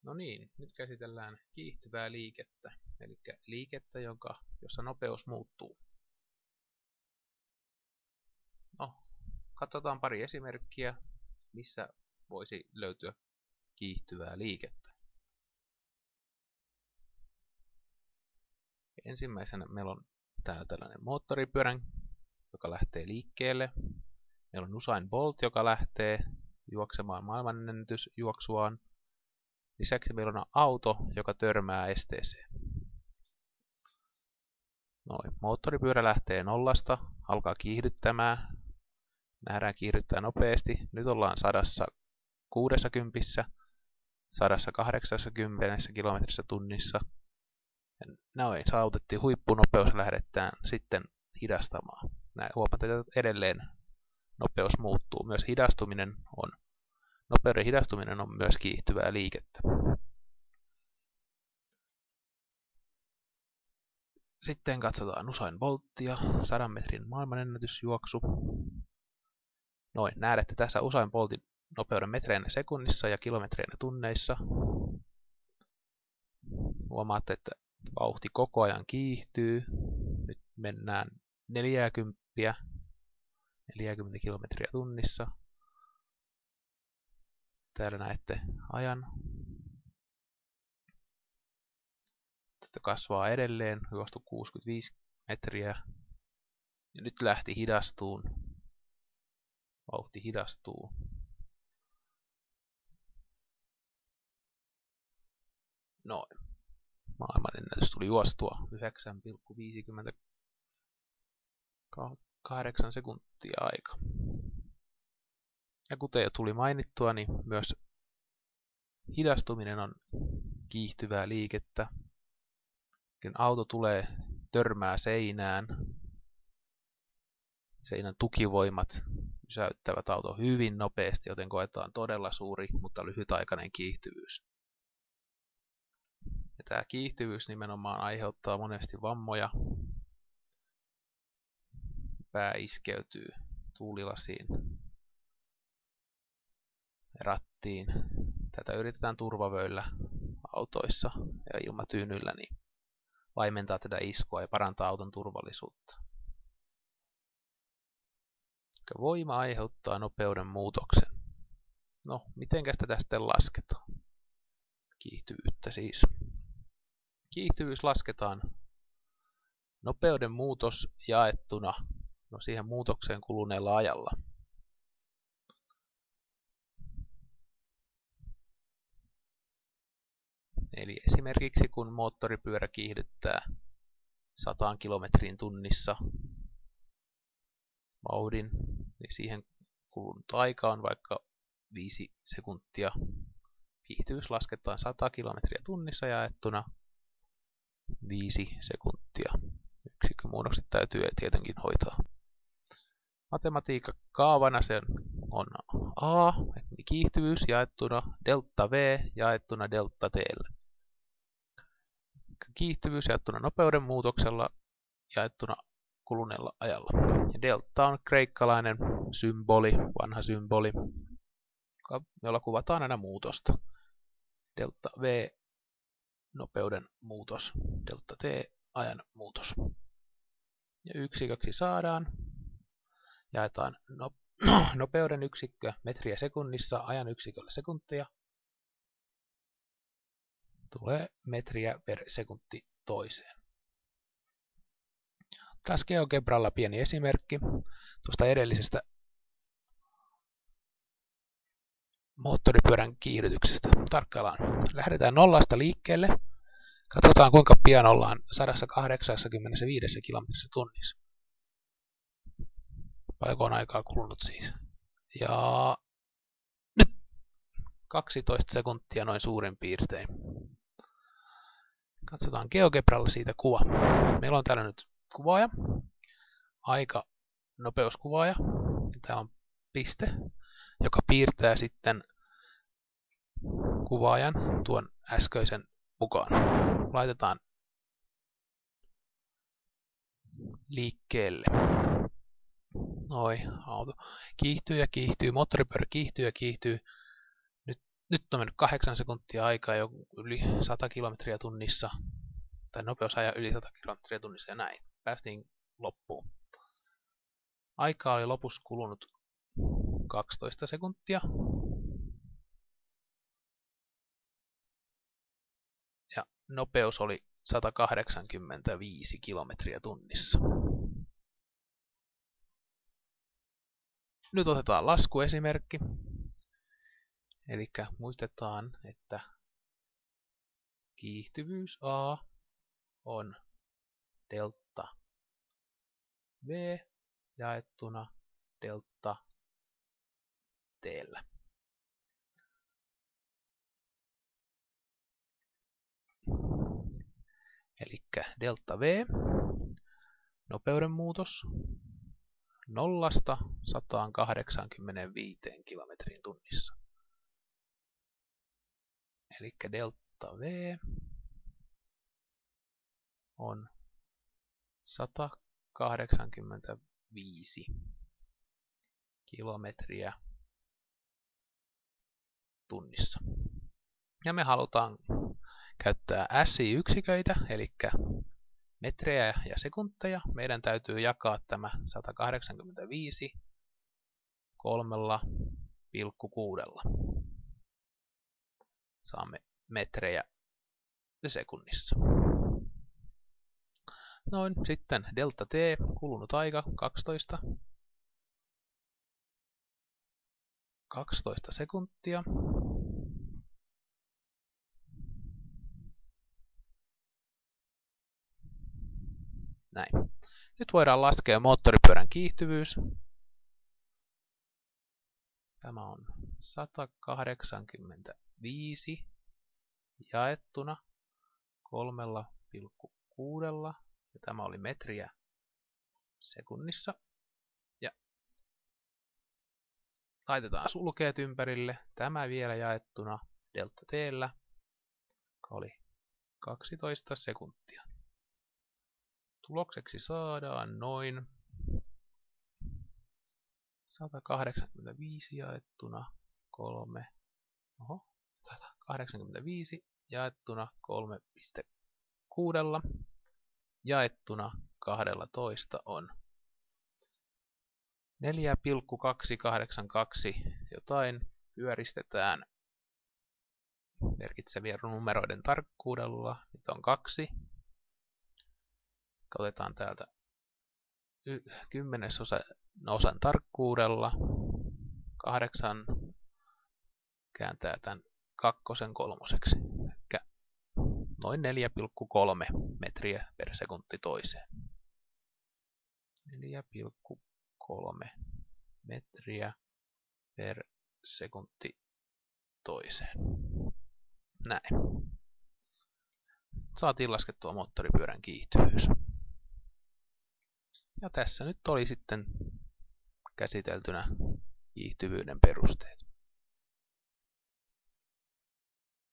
No niin, nyt käsitellään kiihtyvää liikettä, eli liikettä, jossa nopeus muuttuu. No, katsotaan pari esimerkkiä, missä voisi löytyä kiihtyvää liikettä. Ensimmäisenä meillä on täällä tällainen moottoripyörä, joka lähtee liikkeelle. Meillä on Usain Bolt, joka lähtee juoksemaan maailmanennätysjuoksuaan. Lisäksi meillä on auto, joka törmää esteeseen. Moottoripyörä lähtee nollasta, alkaa kiihdyttämään. Nähdään kiihdyttää nopeasti. Nyt ollaan 160, 180 kilometrissä tunnissa. Saavutettiin huippunopeus ja lähdetään sitten hidastamaan. Huomataan, että edelleen nopeus muuttuu. Myös nopeuden hidastuminen on myös kiihtyvää liikettä. Sitten katsotaan Usain Bolttia, 100 metrin maailmanennätysjuoksu. Näette tässä Usain Boltin nopeuden metreinä sekunnissa ja kilometreinä tunneissa. Huomaatte, että vauhti koko ajan kiihtyy. Nyt mennään 40 kilometriä tunnissa. Täällä näette ajan. Tätä kasvaa edelleen, juostu 65 metriä. Ja nyt lähti hidastuun. Vauhti hidastuu. Maailmanennätys tuli juostua 9,58 sekuntia aika. Ja kuten jo tuli mainittua, niin myös hidastuminen on kiihtyvää liikettä. Kun auto törmää seinään, seinän tukivoimat pysäyttävät auton hyvin nopeasti, joten koetaan todella suuri, mutta lyhytaikainen kiihtyvyys. Ja tämä kiihtyvyys nimenomaan aiheuttaa monesti vammoja. Pää iskeytyy tuulilasiin, rattiin. Tätä yritetään turvavöillä autoissa ja ilmatyynyillä niin vaimentaa tätä iskua ja parantaa auton turvallisuutta. Voima aiheuttaa nopeuden muutoksen. Mitenkäs tätä sitten lasketaan? Kiihtyvyyttä siis. Kiihtyvyys lasketaan nopeuden muutos jaettuna siihen muutokseen kuluneella ajalla. Eli esimerkiksi kun moottoripyörä kiihdyttää 100 kilometriin tunnissa vauhdin, niin siihen kulunut aika on vaikka 5 sekuntia. Kiihtyvyys lasketaan 100 kilometriä tunnissa jaettuna 5 sekuntia. Yksikkömuunnokset täytyy tietenkin hoitaa. Matematiikan kaavana se on A, eli kiihtyvyys jaettuna delta V jaettuna delta T. Kiihtyvyys jaettuna nopeuden muutoksella jaettuna kuluneella ajalla. Ja delta on kreikkalainen symboli, vanha symboli, jolla kuvataan aina muutosta. Delta V nopeuden muutos, delta T ajan muutos. Ja yksiköksi saadaan, jaetaan nopeuden yksikkö metriä sekunnissa, ajan yksiköllä sekuntia. Tulee metriä per sekunti toiseen. Taas GeoGebralla pieni esimerkki tuosta edellisestä moottoripyörän kiihdytyksestä. Tarkkaillaan. Lähdetään nollasta liikkeelle. Katsotaan kuinka pian ollaan 185 kilometrissä tunnissa. Paljonko on aikaa kulunut siis. Ja nyt 12 sekuntia noin suurin piirtein. Katsotaan GeoGebralla siitä kuva. Meillä on täällä nyt kuvaaja, aika nopeuskuvaaja. Täällä on piste, joka piirtää sitten kuvaajan tuon äskeisen mukaan. Laitetaan liikkeelle. Auto kiihtyy ja kiihtyy, moottoripyörä kiihtyy ja kiihtyy. Nyt Nyt on mennyt 8 sekuntia aikaa jo yli 100 kilometriä tunnissa, tai nopeusaja yli 100 kilometriä tunnissa ja näin. Päästiin loppuun. Aikaa oli lopussa kulunut 12 sekuntia. Ja nopeus oli 185 kilometriä tunnissa. Nyt otetaan laskuesimerkki. Eli muistetaan, että kiihtyvyys A on delta V jaettuna delta T:llä. Eli delta V, nopeuden muutos 0–185 kilometrin tunnissa. Eli delta V on 185 kilometriä tunnissa. Ja me halutaan käyttää SI-yksiköitä, eli metrejä ja sekunteja. Meidän täytyy jakaa tämä 185 3,6. Saamme metrejä sekunnissa. Noin, sitten delta T, kulunut aika 12 sekuntia. Näin. Nyt voidaan laskea moottoripyörän kiihtyvyys. Tämä on 185 jaettuna 3,6 ja tämä oli metriä sekunnissa. Ja laitetaan sulkeet ympärille. Tämä vielä jaettuna delta T:llä, joka oli 12 sekuntia. Tulokseksi saadaan noin 185 jaettuna 185 jaettuna 3,6 jaettuna 12 on 4,282 jotain. Pyöristetään merkitsevien numeroiden tarkkuudella. Nyt on 2. Otetaan täältä 10-osan tarkkuudella 8, kääntää tämän 2 kolmoseksi, eli noin 4,3 metriä per sekunti toiseen. 4,3 metriä per sekunti toiseen. Näin. Saatiin laskettua moottoripyörän kiihtyvyys. Ja tässä nyt oli sitten käsiteltynä kiihtyvyyden perusteet.